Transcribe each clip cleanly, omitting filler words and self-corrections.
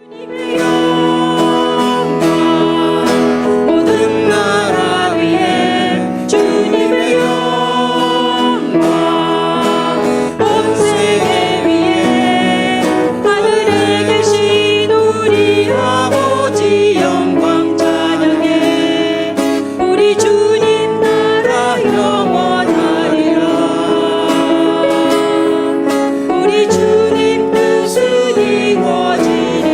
모든 나라 위에 주님의 영광, 온 세계 위에 하늘에 계신 우리 아버지 영광 찬양해. 우리 주님 나라 영원하리라. 우리 주님 뜻은 이루어지리라.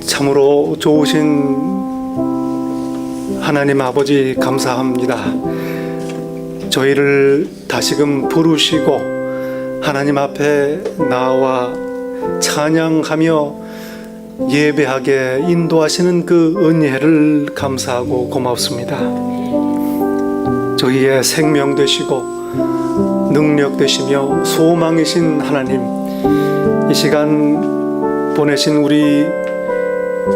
참으로 좋으신 하나님 아버지 감사합니다. 저희를 다시금 부르시고 하나님 앞에 나와 찬양하며 예배하게 인도하시는 그 은혜를 감사하고 고맙습니다. 저희의 생명 되시고 능력 되시며 소망이신 하나님, 이 시간 보내신 우리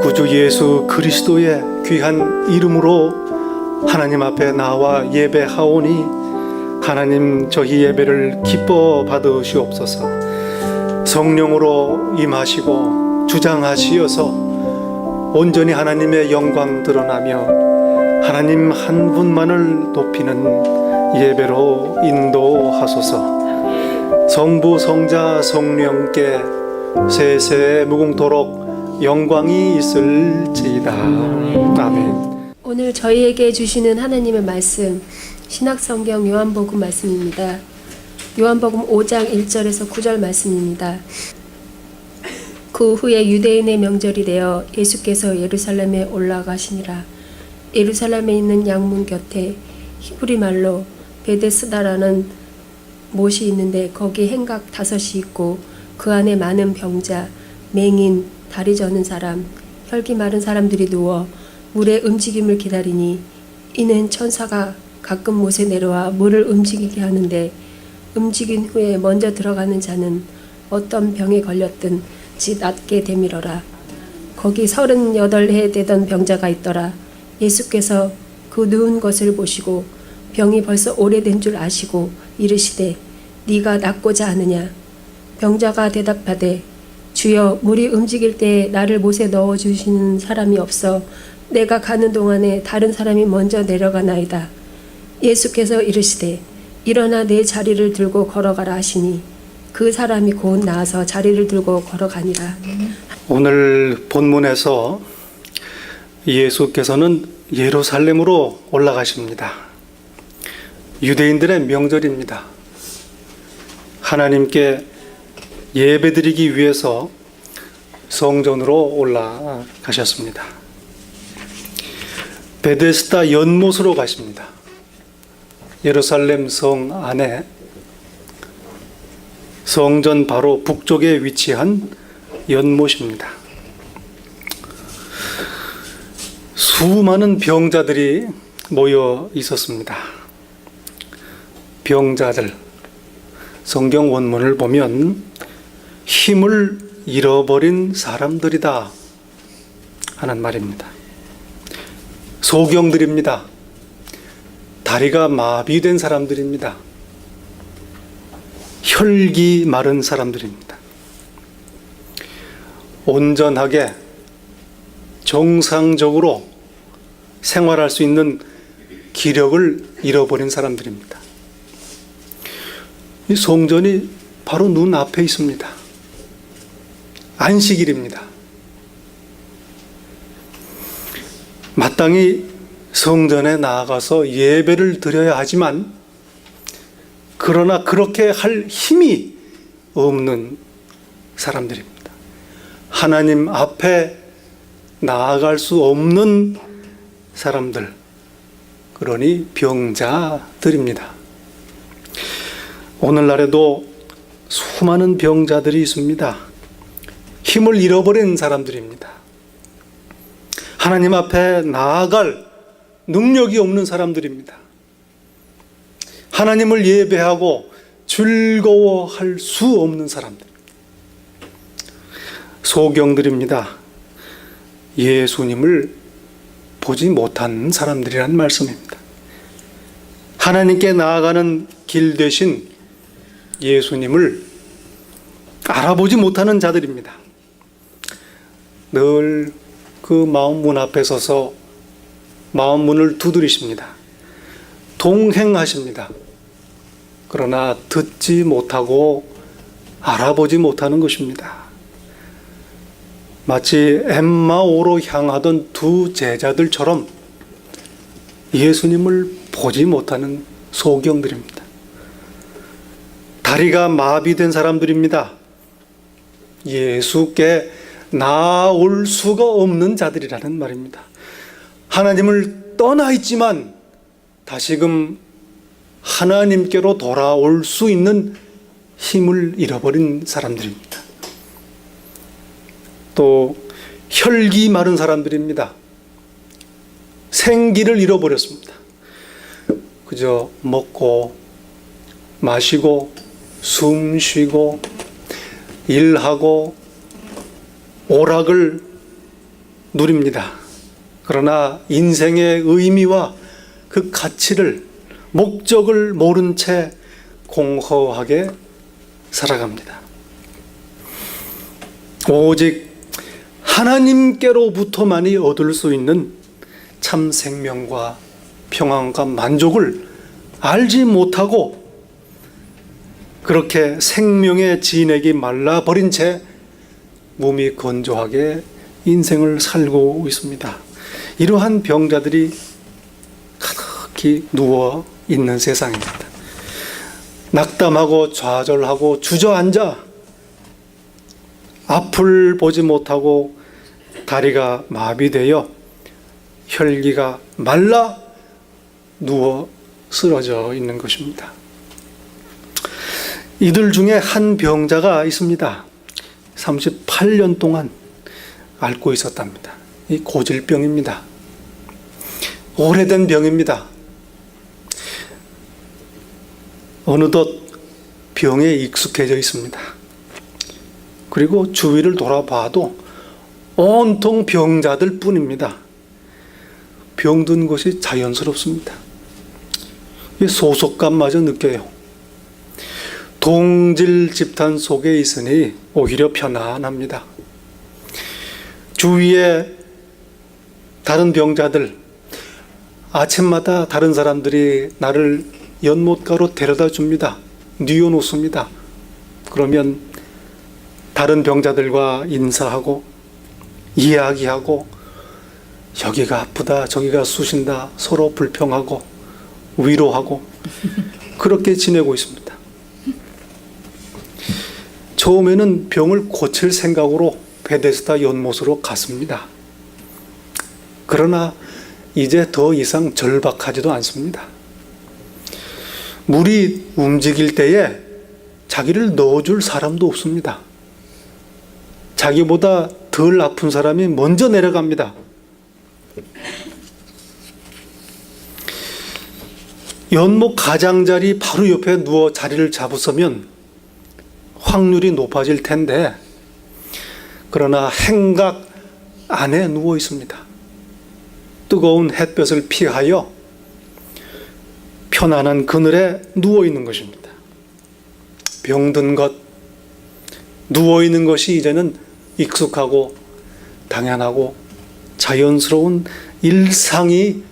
구주 예수 그리스도의 귀한 이름으로 하나님 앞에 나와 예배하오니 하나님 저희 예배를 기뻐 받으시옵소서. 성령으로 임하시고 주장하시어서 온전히 하나님의 영광 드러나며 하나님 한 분만을 높이는 예배로 인도하소서. 성부 성자 성령께 세세 무궁토록 영광이 있을지이다. 아멘. 오늘 저희에게 주시는 하나님의 말씀, 신약성경 요한복음 말씀입니다. 요한복음 5장 1절에서 9절 말씀입니다. 그 후에 유대인의 명절이 되어 예수께서 예루살렘에 올라가시니라. 예루살렘에 있는 양문 곁에 히브리 말로 베데스다라는 못이 있는데 거기 행각 5이 있고 그 안에 많은 병자, 맹인, 다리 저는 사람, 혈기 마른 사람들이 누워 물의 움직임을 기다리니 이는 천사가 가끔 못에 내려와 물을 움직이게 하는데 움직인 후에 먼저 들어가는 자는 어떤 병에 걸렸든 지 낫게 되밀어라. 거기 38해 되던 병자가 있더라. 예수께서 그 누운 것을 보시고 병이 벌써 오래된 줄 아시고 이르시되 네가 낫고자 하느냐. 병자가 대답하되 주여, 물이 움직일 때 나를 못에 넣어주시는 사람이 없어 내가 가는 동안에 다른 사람이 먼저 내려가나이다. 예수께서 이르시되 일어나 내 자리를 들고 걸어가라 하시니 그 사람이 곧 나아서 자리를 들고 걸어가니라. 오늘 본문에서 예수께서는 예루살렘으로 올라가십니다. 유대인들의 명절입니다. 하나님께 예배드리기 위해서 성전으로 올라가셨습니다. 베데스다 연못으로 가십니다. 예루살렘 성 안에 성전 바로 북쪽에 위치한 연못입니다. 수많은 병자들이 모여 있었습니다. 병자들, 성경 원문을 보면 힘을 잃어버린 사람들이다 하는 말입니다. 소경들입니다. 다리가 마비된 사람들입니다. 혈기 마른 사람들입니다. 온전하게 정상적으로 생활할 수 있는 기력을 잃어버린 사람들입니다. 이 성전이 바로 눈앞에 있습니다. 안식일입니다. 마땅히 성전에 나아가서 예배를 드려야 하지만 그러나 그렇게 할 힘이 없는 사람들입니다. 하나님 앞에 나아갈 수 없는 사람들, 그러니 병자들입니다. 오늘날에도 수많은 병자들이 있습니다. 힘을 잃어버린 사람들입니다. 하나님 앞에 나아갈 능력이 없는 사람들입니다. 하나님을 예배하고 즐거워할 수 없는 사람들, 소경들입니다. 예수님을 보지 못한 사람들이란 말씀입니다. 하나님께 나아가는 길 대신 예수님을 알아보지 못하는 자들입니다. 늘 그 마음 문 앞에 서서 마음 문을 두드리십니다. 동행하십니다. 그러나 듣지 못하고 알아보지 못하는 것입니다. 마치 엠마오로 향하던 두 제자들처럼 예수님을 보지 못하는 소경들입니다. 다리가 마비된 사람들입니다. 예수께 나아올 수가 없는 자들이라는 말입니다. 하나님을 떠나 있지만 다시금 하나님께로 돌아올 수 있는 힘을 잃어버린 사람들입니다. 또 혈기 마른 사람들입니다. 생기를 잃어버렸습니다. 그저 먹고 마시고 숨 쉬고 일하고 오락을 누립니다. 그러나 인생의 의미와 그 가치를, 목적을 모른 채 공허하게 살아갑니다. 오직 하나님께로부터만이 얻을 수 있는 참 생명과 평안과 만족을 알지 못하고 그렇게 생명의 진액이 말라버린 채 몸이 건조하게 인생을 살고 있습니다. 이러한 병자들이 가득히 누워 있는 세상입니다. 낙담하고 좌절하고 주저앉아 앞을 보지 못하고 다리가 마비되어 혈기가 말라 누워 쓰러져 있는 것입니다. 이들 중에 한 병자가 있습니다. 38년 동안 앓고 있었답니다. 이 고질병입니다. 오래된 병입니다. 어느덧 병에 익숙해져 있습니다. 그리고 주위를 돌아봐도 온통 병자들 뿐입니다. 병든 것이 자연스럽습니다. 소속감마저 느껴요. 동질 집단 속에 있으니 오히려 편안합니다. 주위에 다른 병자들, 아침마다 다른 사람들이 나를 연못가로 데려다 줍니다. 뉘어놓습니다. 그러면 다른 병자들과 인사하고 이야기하고 여기가 아프다 저기가 쑤신다 서로 불평하고 위로하고 그렇게 지내고 있습니다. 처음에는 병을 고칠 생각으로 베데스다 연못으로 갔습니다. 그러나 이제 더 이상 절박하지도 않습니다. 물이 움직일 때에 자기를 넣어줄 사람도 없습니다. 자기보다 덜 아픈 사람이 먼저 내려갑니다. 연못 가장자리 바로 옆에 누워 자리를 잡으면 확률이 높아질 텐데 그러나 행각 안에 누워 있습니다. 뜨거운 햇볕을 피하여 편안한 그늘에 누워 있는 것입니다. 병든 것, 누워 있는 것이 이제는 익숙하고 당연하고 자연스러운 일상이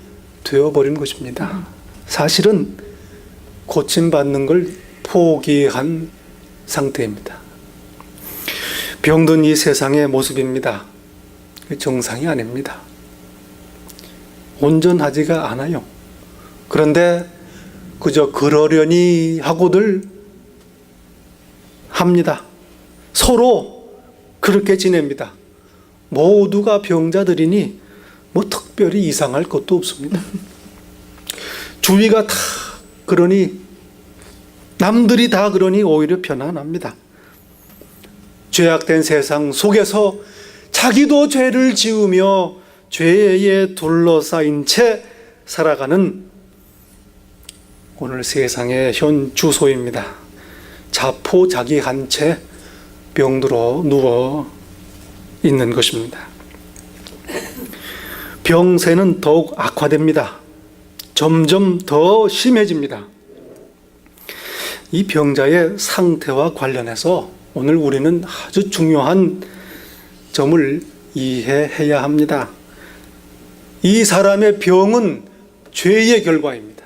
되어버린 것입니다. 사실은 고침받는 걸 포기한 상태입니다. 병든 이 세상의 모습입니다. 정상이 아닙니다. 온전하지가 않아요. 그런데 그저 그러려니 하고들 합니다. 서로 그렇게 지냅니다. 모두가 병자들이니 뭐 특별히 이상할 것도 없습니다. 주위가 다 그러니 남들이 다 그러니 오히려 편안합니다. 죄악된 세상 속에서 자기도 죄를 지으며 죄에 둘러싸인 채 살아가는 오늘 세상의 현 주소입니다. 자포자기한 채 병들어 누워 있는 것입니다. 병세는 더욱 악화됩니다. 점점 더 심해집니다. 이 병자의 상태와 관련해서 오늘 우리는 아주 중요한 점을 이해해야 합니다. 이 사람의 병은 죄의 결과입니다.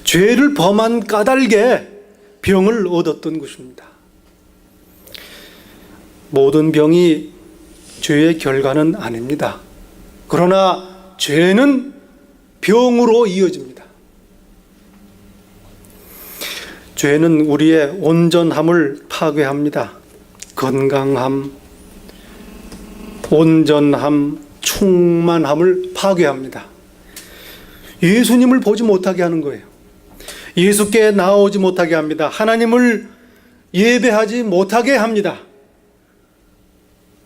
죄를 범한 까닭에 병을 얻었던 것입니다. 모든 병이 죄의 결과는 아닙니다. 그러나 죄는 병으로 이어집니다. 죄는 우리의 온전함을 파괴합니다. 건강함, 온전함, 충만함을 파괴합니다. 예수님을 보지 못하게 하는 거예요. 예수께 나오지 못하게 합니다. 하나님을 예배하지 못하게 합니다.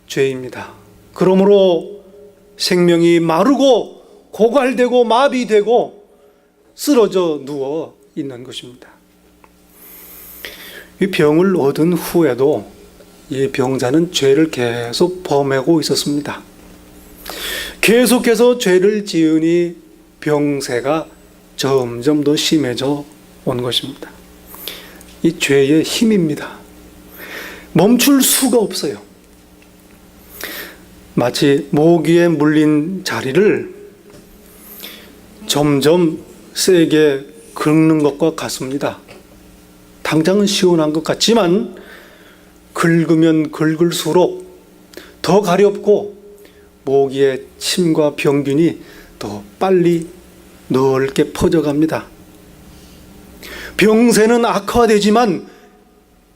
죄입니다. 그러므로 생명이 마르고 고갈되고 마비되고 쓰러져 누워 있는 것입니다. 이 병을 얻은 후에도 이 병자는 죄를 계속 범하고 있었습니다. 계속해서 죄를 지으니 병세가 점점 더 심해져 온 것입니다. 이 죄의 힘입니다. 멈출 수가 없어요. 마치 모기에 물린 자리를 점점 세게 긁는 것과 같습니다. 당장은 시원한 것 같지만 긁으면 긁을수록 더 가렵고 모기의 침과 병균이 더 빨리 넓게 퍼져갑니다. 병세는 악화되지만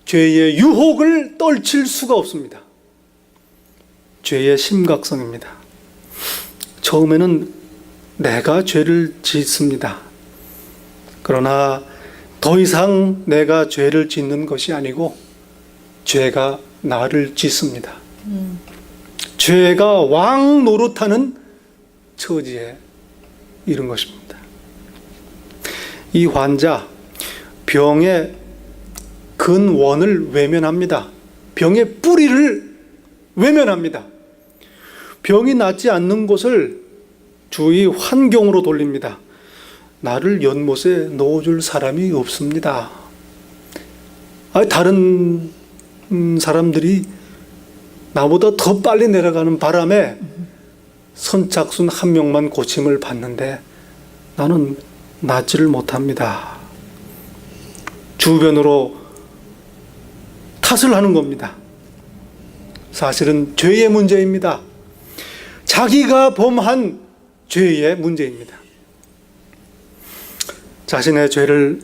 죄의 유혹을 떨칠 수가 없습니다. 죄의 심각성입니다. 처음에는 내가 죄를 짓습니다. 그러나 더 이상 내가 죄를 짓는 것이 아니고 죄가 나를 짓습니다. 죄가 왕 노릇하는 처지에 이른 것입니다. 이 환자 병의 근원을 외면합니다. 병의 뿌리를 외면합니다. 병이 낫지 않는 곳을 주위 환경으로 돌립니다. 나를 연못에 넣어줄 사람이 없습니다. 다른 사람들이 나보다 더 빨리 내려가는 바람에 선착순 한 명만 고침을 받는데 나는 낫지를 못합니다. 주변으로 탓을 하는 겁니다. 사실은 죄의 문제입니다. 자기가 범한 죄의 문제입니다. 자신의 죄를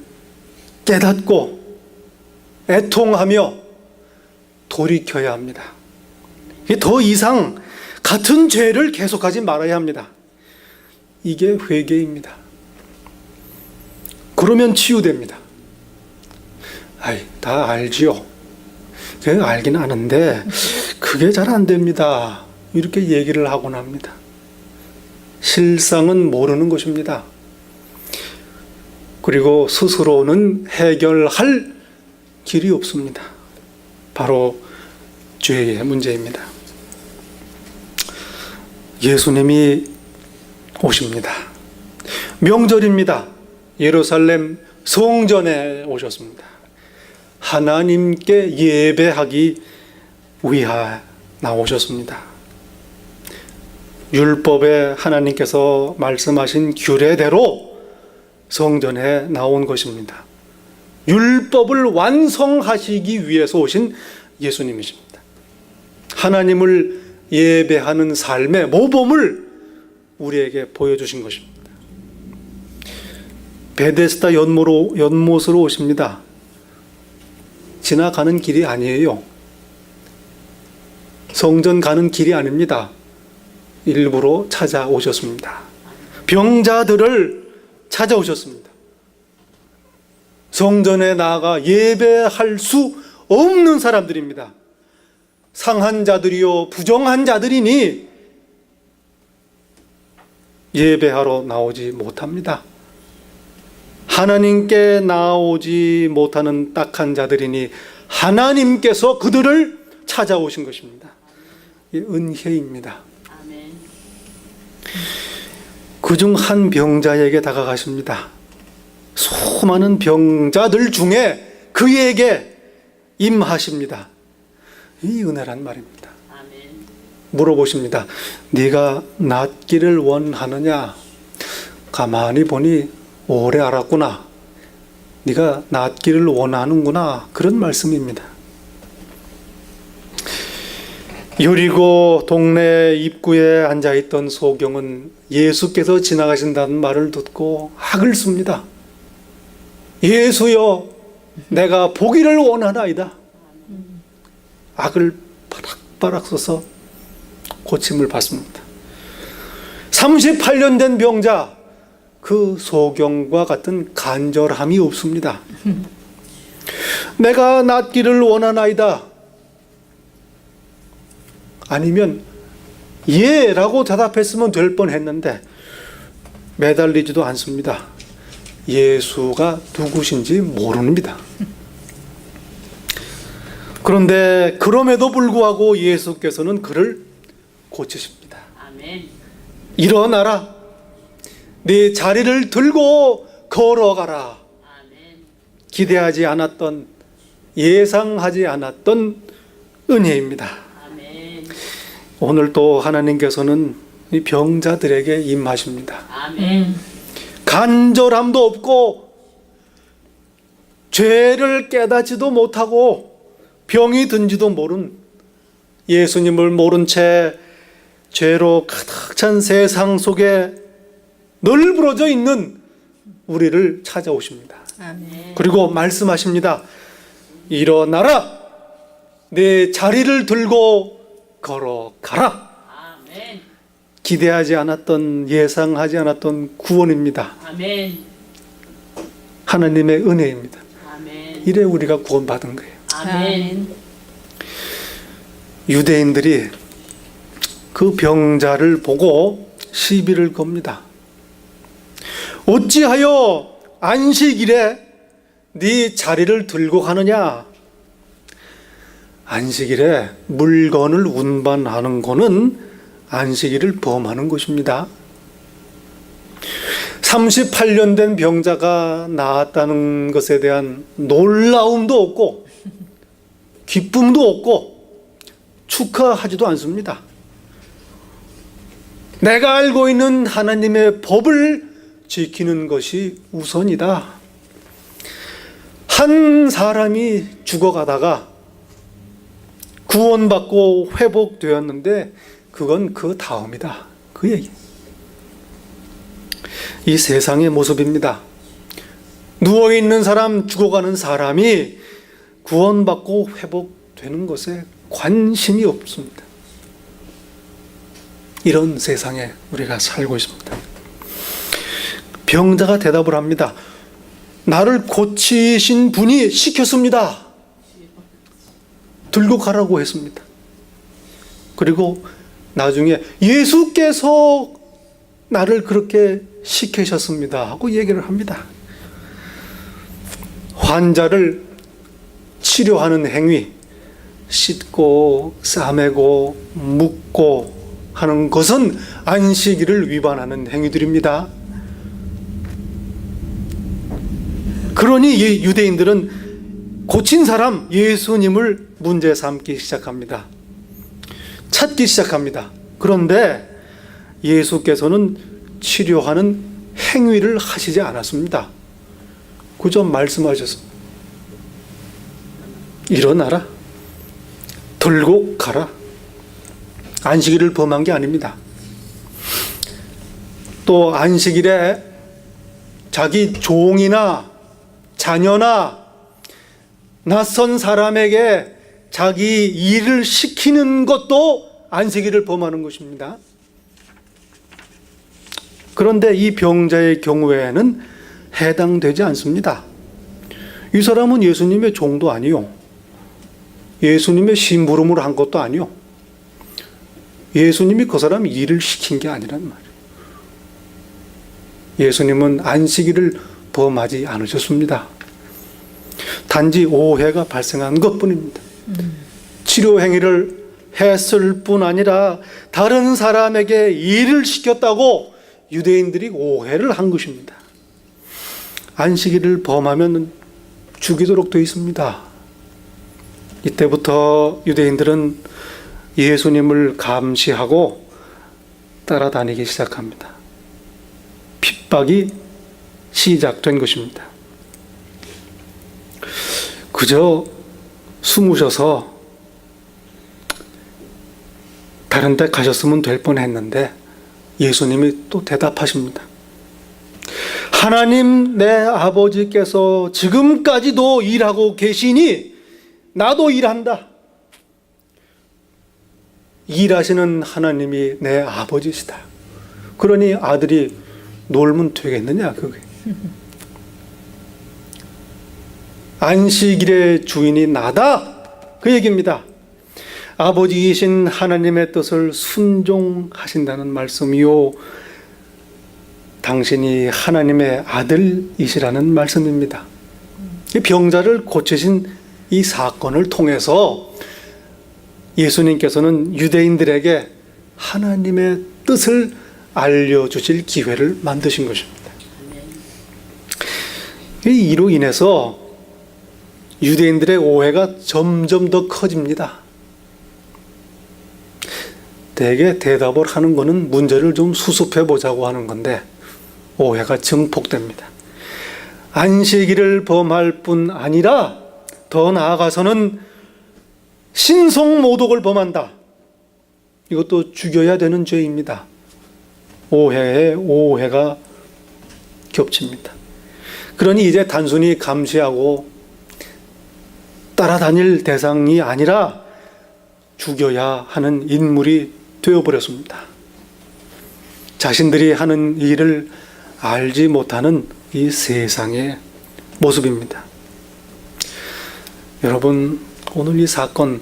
깨닫고 애통하며 돌이켜야 합니다. 더 이상 같은 죄를 계속하지 말아야 합니다. 이게 회개입니다. 그러면 치유됩니다. 다 알지요. 알긴 아는데 그게 잘 안 됩니다. 이렇게 얘기를 하곤 합니다. 실상은 모르는 것입니다. 그리고 스스로는 해결할 길이 없습니다. 바로 죄의 문제입니다. 예수님이 오십니다. 명절입니다. 예루살렘 성전에 오셨습니다. 하나님께 예배하기 위하여 나오셨습니다. 율법에 하나님께서 말씀하신 규례대로 성전에 나온 것입니다. 율법을 완성하시기 위해서 오신 예수님이십니다. 하나님을 예배하는 삶의 모범을 우리에게 보여주신 것입니다. 베데스다 연못으로 오십니다. 지나가는 길이 아니에요. 성전 가는 길이 아닙니다. 일부러 찾아오셨습니다. 병자들을 찾아오셨습니다. 성전에 나아가 예배할 수 없는 사람들입니다. 상한 자들이요 부정한 자들이니 예배하러 나오지 못합니다. 하나님께 나오지 못하는 딱한 자들이니 하나님께서 그들을 찾아오신 것입니다. 이 은혜입니다. 그중 한 병자에게 다가가십니다. 수많은 병자들 중에 그에게 임하십니다. 이 은혜란 말입니다. 물어보십니다. 네가 낫기를 원하느냐? 가만히 보니 오래 알았구나. 네가 낫기를 원하는구나. 그런 말씀입니다. 여리고 동네 입구에 앉아있던 소경은 예수께서 지나가신다는 말을 듣고 학을 씁니다. 예수여, 내가 보기를 원하나이다. 악을 바락바락 써서 고침을 받습니다. 38년 된 병자, 그 소경과 같은 간절함이 없습니다. 내가 낫기를 원하나이다. 아니면 예라고 대답했으면 될 뻔했는데 매달리지도 않습니다. 예수가 누구신지 모릅니다. 그런데 그럼에도 불구하고 예수께서는 그를 고치십니다. 아멘. 일어나라. 네 자리를 들고 걸어가라. 아멘. 기대하지 않았던, 예상하지 않았던 은혜입니다. 아멘. 오늘 또 하나님께서는 이 병자들에게 임하십니다. 아멘. 간절함도 없고 죄를 깨닫지도 못하고 병이 든지도 모른, 예수님을 모른 채 죄로 가득 찬 세상 속에 널브러져 있는 우리를 찾아오십니다. 아멘. 그리고 말씀하십니다. 일어나라. 내 자리를 들고 걸어가라. 아멘. 기대하지 않았던, 예상하지 않았던 구원입니다. 아멘. 하나님의 은혜입니다. 아멘. 이래 우리가 구원받은 거예요. 아멘. 유대인들이 그 병자를 보고 시비를 겁니다. 어찌하여 안식일에 네 자리를 들고 가느냐? 안식일에 물건을 운반하는 거는 안식일을 범하는 것입니다. 38년 된 병자가 나았다는 것에 대한 놀라움도 없고 기쁨도 없고 축하하지도 않습니다. 내가 알고 있는 하나님의 법을 지키는 것이 우선이다. 한 사람이 죽어가다가 구원받고 회복되었는데 그건 그 다음이다. 그 얘기. 이 세상의 모습입니다. 누워있는 사람, 죽어가는 사람이 구원받고 회복되는 것에 관심이 없습니다. 이런 세상에 우리가 살고 있습니다. 병자가 대답을 합니다. 나를 고치신 분이 시켰습니다. 들고 가라고 했습니다. 그리고 나중에 예수께서 나를 그렇게 시키셨습니다 하고 얘기를 합니다. 환자를 치료하는 행위, 씻고 싸매고 묶고 하는 것은 안식일을 위반하는 행위들입니다. 그러니 이 유대인들은 고친 사람 예수님을 문제 삼기 시작합니다. 찾기 시작합니다. 그런데 예수께서는 치료하는 행위를 하시지 않았습니다. 그저 말씀하셨습니다. 일어나라. 들고 가라. 안식일을 범한 게 아닙니다. 또 안식일에 자기 종이나 자녀나 낯선 사람에게 자기 일을 시키는 것도 안식일을 범하는 것입니다. 그런데 이 병자의 경우에는 해당되지 않습니다. 이 사람은 예수님의 종도 아니요, 예수님의 심부름을 한 것도 아니요, 예수님이 그 사람 일을 시킨 게 아니란 말이에요. 예수님은 안식일을 범하지 않으셨습니다. 단지 오해가 발생한 것뿐입니다. 치료 행위를 했을 뿐 아니라 다른 사람에게 일을 시켰다고 유대인들이 오해를 한 것입니다. 안식일을 범하면 죽이도록 되어 있습니다. 이때부터 유대인들은 예수님을 감시하고 따라다니기 시작합니다. 핍박이 시작된 것입니다. 그저 숨으셔서 다른 데 가셨으면 될 뻔했는데 예수님이 또 대답하십니다. 하나님 내 아버지께서 지금까지도 일하고 계시니 나도 일한다. 일하시는 하나님이 내 아버지시다. 그러니 아들이 놀면 되겠느냐 그게. 안식일의 주인이 나다 그 얘기입니다. 아버지이신 하나님의 뜻을 순종하신다는 말씀이요, 당신이 하나님의 아들이시라는 말씀입니다. 이 병자를 고치신 이 사건을 통해서 예수님께서는 유대인들에게 하나님의 뜻을 알려주실 기회를 만드신 것입니다. 이로 인해서 유대인들의 오해가 점점 더 커집니다. 대개 대답을 하는 것은 문제를 좀 수습해 보자고 하는 건데 오해가 증폭됩니다. 안식일을 범할 뿐 아니라 더 나아가서는 신성모독을 범한다. 이것도 죽여야 되는 죄입니다. 오해에 오해가 겹칩니다. 그러니 이제 단순히 감시하고 따라다닐 대상이 아니라 죽여야 하는 인물이 되어버렸습니다. 자신들이 하는 일을 알지 못하는 이 세상의 모습입니다. 여러분, 오늘 이 사건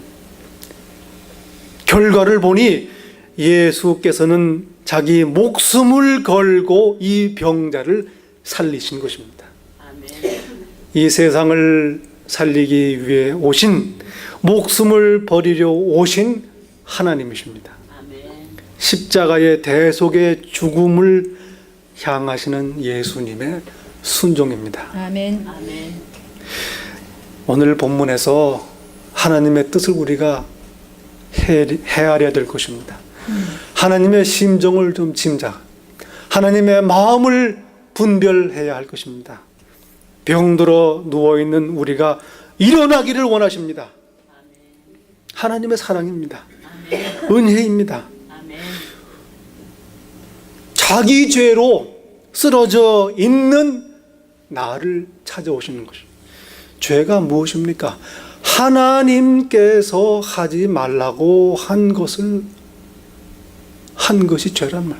결과를 보니 예수께서는 자기 목숨을 걸고 이 병자를 살리신 것입니다. 이 세상을 살리기 위해 오신, 목숨을 버리려 오신 하나님이십니다. 십자가의 대속의 죽음을 향하시는 예수님의 순종입니다. 아멘. 오늘 본문에서 하나님의 뜻을 우리가 헤아려야 될 것입니다. 하나님의 심정을 좀 짐작, 하나님의 마음을 분별해야 할 것입니다. 병들어 누워있는 우리가 일어나기를 원하십니다. 하나님의 사랑입니다. 은혜입니다. 자기 죄로 쓰러져 있는 나를 찾아오시는 것입니다. 죄가 무엇입니까? 하나님께서 하지 말라고 한 것을 한 것이 죄란 말.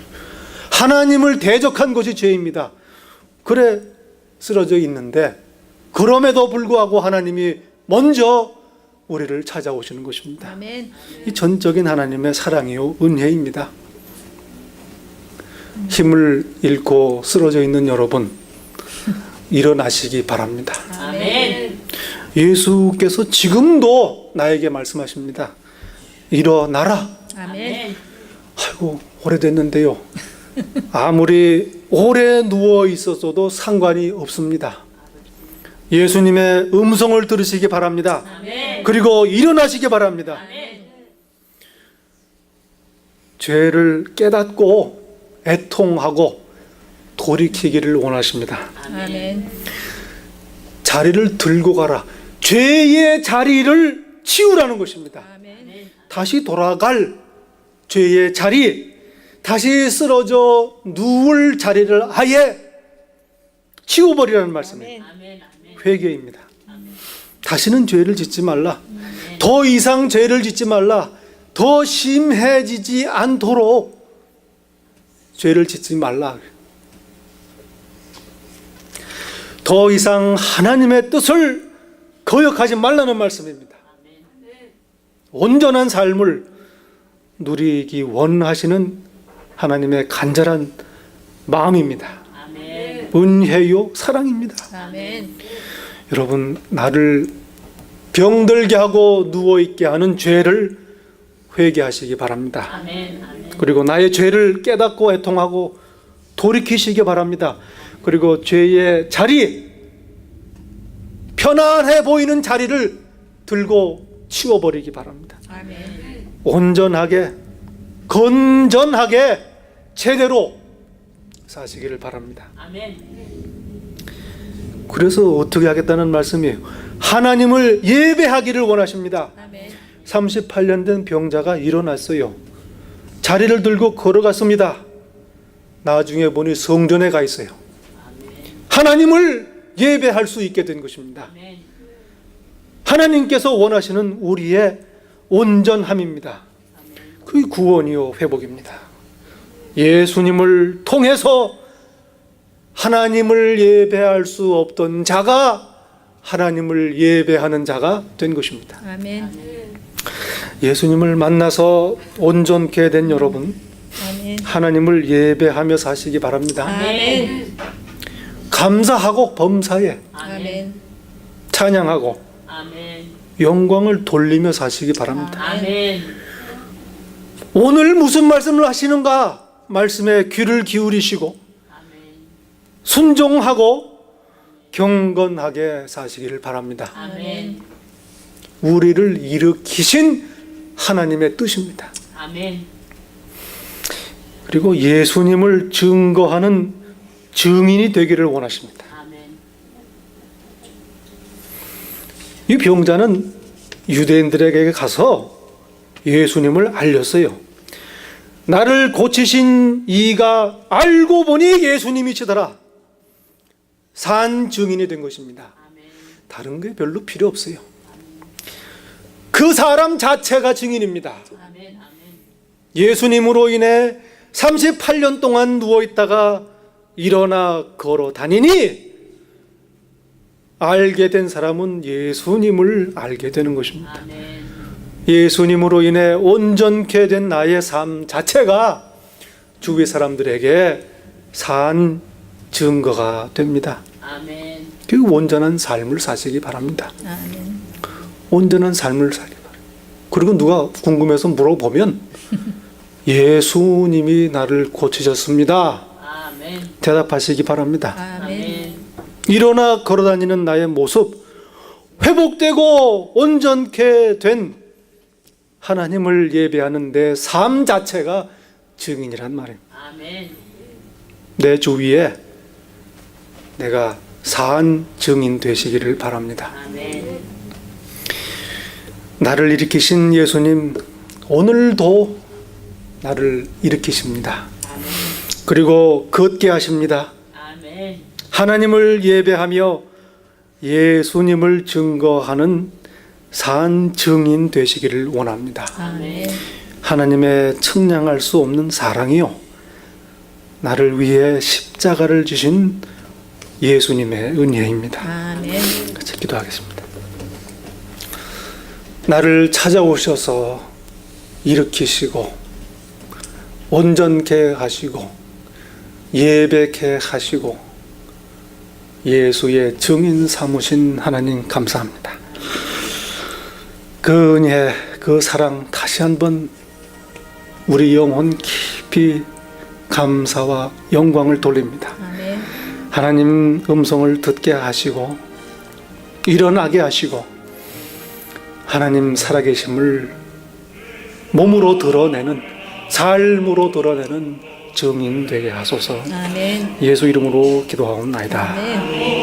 하나님을 대적한 것이 죄입니다. 그래 쓰러져 있는데 그럼에도 불구하고 하나님이 먼저 우리를 찾아오시는 것입니다. 아멘. 이 전적인 하나님의 사랑이요 은혜입니다. 힘을 잃고 쓰러져 있는 여러분, 일어나시기 바랍니다. 아멘. 예수께서 지금도 나에게 말씀하십니다. 일어나라. 아멘. 아이고 오래됐는데요. 아무리 오래 누워 있었어도 상관이 없습니다. 예수님의 음성을 들으시기 바랍니다. 아멘. 그리고 일어나시기 바랍니다. 아멘. 죄를 깨닫고 애통하고 돌이키기를 원하십니다. 아멘. 자리를 들고 가라. 죄의 자리를 치우라는 것입니다. 아멘. 다시 돌아갈 죄의 자리, 다시 쓰러져 누울 자리를 아예 치워버리라는 말씀이에요. 아멘. 회개입니다. 다시는 죄를 짓지 말라. 더 이상 죄를 짓지 말라. 더 심해지지 않도록 죄를 짓지 말라. 더 이상 하나님의 뜻을 거역하지 말라는 말씀입니다. 온전한 삶을 누리기 원하시는 하나님의 간절한 마음입니다. 아멘. 은혜요 사랑입니다. 아멘. 여러분, 나를 병들게 하고 누워있게 하는 죄를 회개하시기 바랍니다. 아멘. 그리고 나의 죄를 깨닫고 애통하고 돌이키시기 바랍니다. 그리고 죄의 자리, 편안해 보이는 자리를 들고 치워버리기 바랍니다. 아멘. 온전하게, 건전하게, 제대로 사시기를 바랍니다. 아멘. 그래서 어떻게 하겠다는 말씀이에요. 하나님을 예배하기를 원하십니다. 아멘. 38년 된 병자가 일어났어요. 자리를 들고 걸어갔습니다. 나중에 보니 성전에 가 있어요. 하나님을 예배할 수 있게 된 것입니다. 아멘. 하나님께서 원하시는 우리의 온전함입니다. 그게 구원이요 회복입니다. 예수님을 통해서 하나님을 예배할 수 없던 자가 하나님을 예배하는 자가 된 것입니다. 아멘. 예수님을 만나서 온전케 된 여러분, 아멘. 하나님을 예배하며 사시기 바랍니다. 아멘. 감사하고 범사에 아멘. 찬양하고 아멘. 영광을 돌리며 사시기 바랍니다. 아멘. 오늘 무슨 말씀을 하시는가? 말씀에 귀를 기울이시고 순종하고 경건하게 사시기를 바랍니다. 아멘. 우리를 일으키신 하나님의 뜻입니다. 아멘. 그리고 예수님을 증거하는 증인이 되기를 원하십니다. 아멘. 이 병자는 유대인들에게 가서 예수님을 알렸어요. 나를 고치신 이가 알고 보니 예수님이시더라. 산 증인이 된 것입니다. 다른 게 별로 필요 없어요. 그 사람 자체가 증인입니다. 아멘. 아멘. 예수님으로 인해 38년 동안 누워있다가 일어나 걸어 다니니 알게 된 사람은 예수님을 알게 되는 것입니다. 아멘. 예수님으로 인해 온전케 된 나의 삶 자체가 주위 사람들에게 산 증거가 됩니다. 아멘. 그 온전한 삶을 사시기 바랍니다. 아멘. 온전한 삶을 살기 바랍니다. 그리고 누가 궁금해서 물어보면 예수님이 나를 고치셨습니다. 아멘. 대답하시기 바랍니다. 아멘. 일어나 걸어다니는 나의 모습, 회복되고 온전케 된 하나님을 예배하는 내 삶 자체가 증인이란 말입니다. 아멘. 내 주위에 내가 산 증인 되시기를 바랍니다. 아멘. 나를 일으키신 예수님, 오늘도 나를 일으키십니다. 그리고 걷게 하십니다. 아멘. 하나님을 예배하며 예수님을 증거하는 산 증인 되시기를 원합니다. 아멘. 하나님의 측량할 수 없는 사랑이요, 나를 위해 십자가를 지신 예수님의 은혜입니다. 아멘. 같이 기도하겠습니다. 나를 찾아오셔서 일으키시고 온전케 하시고 예배케 하시고 예수의 증인 삼으신 하나님 감사합니다. 그 은혜, 그 사랑 다시 한번 우리 영혼 깊이 감사와 영광을 돌립니다. 아멘. 하나님 음성을 듣게 하시고 일어나게 하시고 하나님 살아계심을 몸으로 드러내는, 삶으로 드러내는 증인 되게 하소서. 아멘. 예수 이름으로 기도하옵나이다. 아멘.